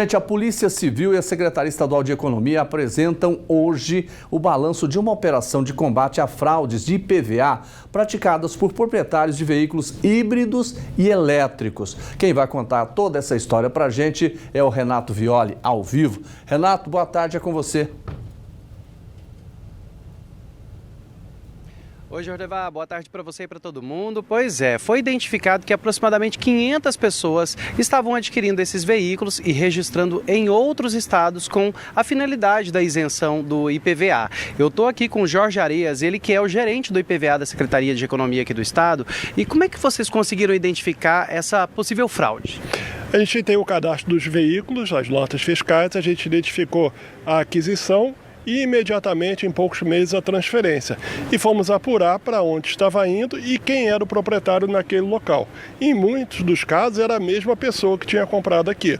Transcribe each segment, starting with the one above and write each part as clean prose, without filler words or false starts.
Gente, a Polícia Civil e a Secretaria Estadual de Economia apresentam hoje o balanço de uma operação de combate a fraudes de IPVA praticadas por proprietários de veículos híbridos e elétricos. Quem vai contar toda essa história para a gente é o Renato Violi, ao vivo. Renato, boa tarde, é com você. Oi, Jordevar, boa tarde para você e para todo mundo. Pois é, foi identificado que aproximadamente 500 pessoas estavam adquirindo esses veículos e registrando em outros estados com a finalidade da isenção do IPVA. Eu estou aqui com o Jorge Arias, ele que é o gerente do IPVA da Secretaria de Economia aqui do estado. E como é que vocês conseguiram identificar essa possível fraude? A gente tem o cadastro dos veículos, as notas fiscais, a gente identificou a aquisição e imediatamente, em poucos meses, a transferência. E fomos apurar para onde estava indo e quem era o proprietário naquele local. Em muitos dos casos, era a mesma pessoa que tinha comprado aqui.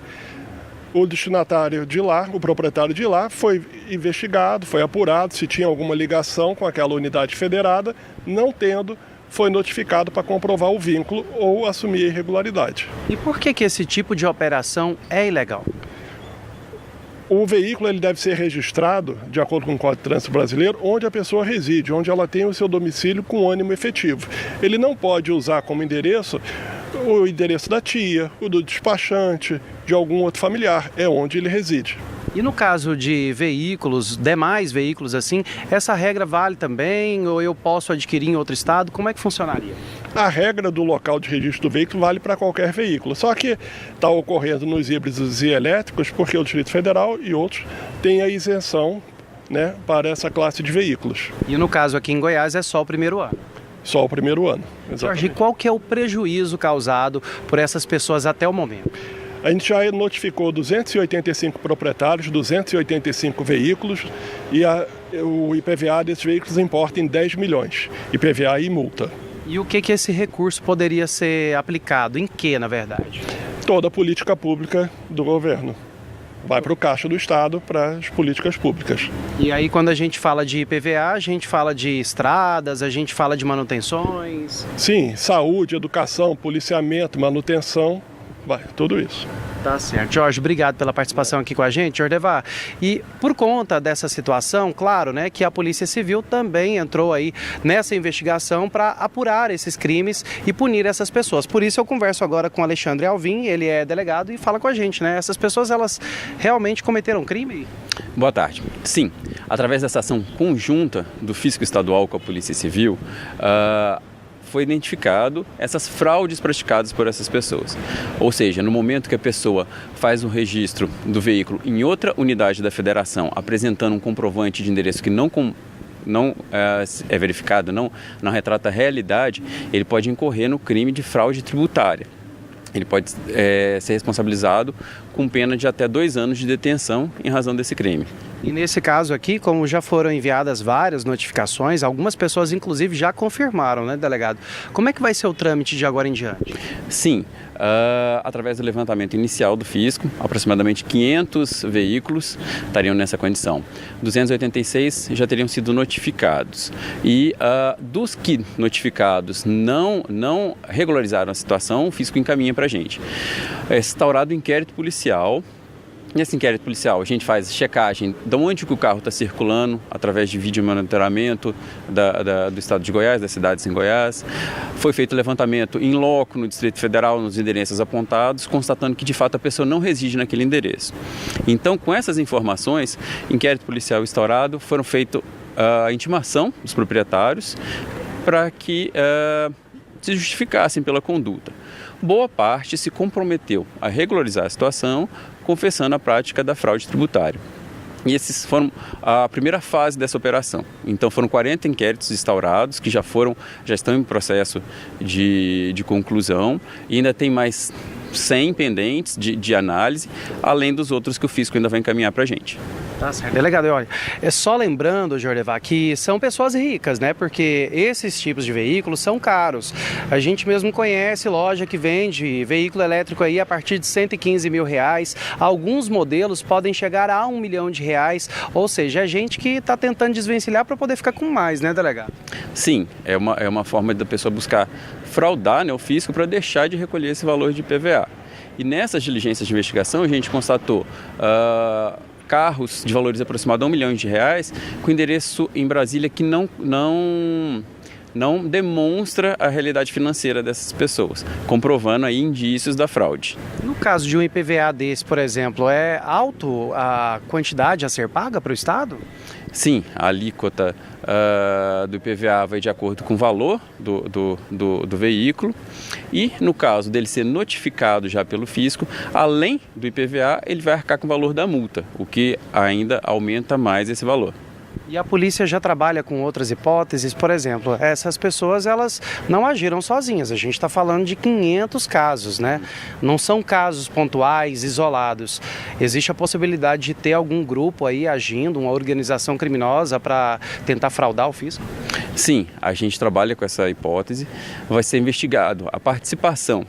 O destinatário de lá, o proprietário de lá, foi investigado, foi apurado se tinha alguma ligação com aquela unidade federada. Não tendo, foi notificado para comprovar o vínculo ou assumir a irregularidade. E por que esse tipo de operação é ilegal? O veículo ele deve ser registrado, de acordo com o Código de Trânsito Brasileiro, onde a pessoa reside, onde ela tem o seu domicílio com ânimo efetivo. Ele não pode usar como endereço o endereço da tia, o do despachante, de algum outro familiar. É onde ele reside. E no caso de veículos, demais veículos assim, essa regra vale também ou eu posso adquirir em outro estado? Como é que funcionaria? A regra do local de registro do veículo vale para qualquer veículo, só que está ocorrendo nos híbridos e elétricos porque o Distrito Federal e outros têm a isenção, né, para essa classe de veículos. E no caso aqui em Goiás é só o primeiro ano? Só o primeiro ano, exatamente. Jorge, qual que é o prejuízo causado por essas pessoas até o momento? A gente já notificou 285 proprietários, 285 veículos e o IPVA desses veículos importa em 10 milhões, IPVA e multa. E o que esse recurso poderia ser aplicado? Em que, na verdade? Toda a política pública do governo. Vai para o caixa do Estado, para as políticas públicas. E aí, quando a gente fala de IPVA, a gente fala de estradas, a gente fala de manutenções? Sim, saúde, educação, policiamento, manutenção. Vai, tudo isso. Tá certo. Jorge, obrigado pela participação aqui com a gente, Jordevar. E por conta dessa situação, claro, né, que a Polícia Civil também entrou aí nessa investigação para apurar esses crimes e punir essas pessoas. Por isso eu converso agora com Alexandre Alvim, ele é delegado e fala com a gente, né? Essas pessoas, elas realmente cometeram crime? Boa tarde. Sim, através dessa ação conjunta do Fisco Estadual com a Polícia Civil, foi identificado essas fraudes praticadas por essas pessoas. Ou seja, no momento que a pessoa faz o registro do veículo em outra unidade da federação, apresentando um comprovante de endereço que não é verificado, não retrata a realidade, ele pode incorrer no crime de fraude tributária. Ele pode ser responsabilizado com pena de até 2 anos de detenção em razão desse crime. E nesse caso aqui, como já foram enviadas várias notificações, algumas pessoas inclusive já confirmaram, né, delegado? Como é que vai ser o trâmite de agora em diante? Sim, através do levantamento inicial do fisco, aproximadamente 500 veículos estariam nessa condição. 286 já teriam sido notificados. E dos que notificados não regularizaram a situação, o fisco encaminha para a gente. É instaurado um inquérito policial. Nesse inquérito policial, a gente faz checagem de onde que o carro está circulando, através de vídeo monitoramento do estado de Goiás, das cidades em Goiás. Foi feito levantamento in loco no Distrito Federal, nos endereços apontados, constatando que de fato a pessoa não reside naquele endereço. Então, com essas informações, inquérito policial instaurado, foram feitas a intimação dos proprietários para que se justificassem pela conduta. Boa parte se comprometeu a regularizar a situação, confessando a prática da fraude tributária. E esses foram a primeira fase dessa operação. Então foram 40 inquéritos instaurados, que já estão em processo de conclusão, e ainda tem mais 100 pendentes de análise, além dos outros que o fisco ainda vai encaminhar para a gente. Tá certo. Delegado, olha, é só lembrando, Jordevar, que são pessoas ricas, né? Porque esses tipos de veículos são caros. A gente mesmo conhece loja que vende veículo elétrico aí a partir de R$115 mil. Alguns modelos podem chegar a R$1 milhão. Ou seja, é gente que está tentando desvencilhar para poder ficar com mais, né, delegado? Sim, é uma forma da pessoa buscar fraudar, né, o fisco para deixar de recolher esse valor de IPVA. E nessas diligências de investigação a gente constatou carros de valores aproximados a R$1 milhão com endereço em Brasília que não demonstra a realidade financeira dessas pessoas, comprovando aí indícios da fraude. No caso de um IPVA desse, por exemplo, é alto a quantidade a ser paga para o Estado? Sim, a alíquota do IPVA vai de acordo com o valor do veículo e, no caso dele ser notificado já pelo fisco, além do IPVA, ele vai arcar com o valor da multa, o que ainda aumenta mais esse valor. E a polícia já trabalha com outras hipóteses, por exemplo, essas pessoas elas não agiram sozinhas, a gente está falando de 500 casos, né? Não são casos pontuais, isolados. Existe a possibilidade de ter algum grupo aí agindo, uma organização criminosa para tentar fraudar o fisco? Sim, a gente trabalha com essa hipótese, vai ser investigado a participação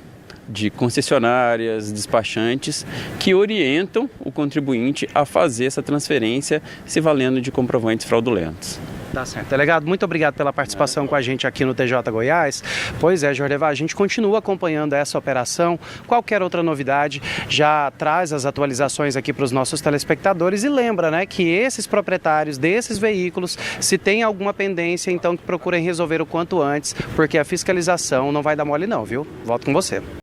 de concessionárias, despachantes, que orientam o contribuinte a fazer essa transferência se valendo de comprovantes fraudulentos. Tá certo. Delegado, muito obrigado pela participação com a gente aqui no TJ Goiás. Pois é, Jordevar, a gente continua acompanhando essa operação. Qualquer outra novidade já traz as atualizações aqui para os nossos telespectadores e lembra, né, que esses proprietários desses veículos, se tem alguma pendência, então que procurem resolver o quanto antes, porque a fiscalização não vai dar mole não, viu? Volto com você.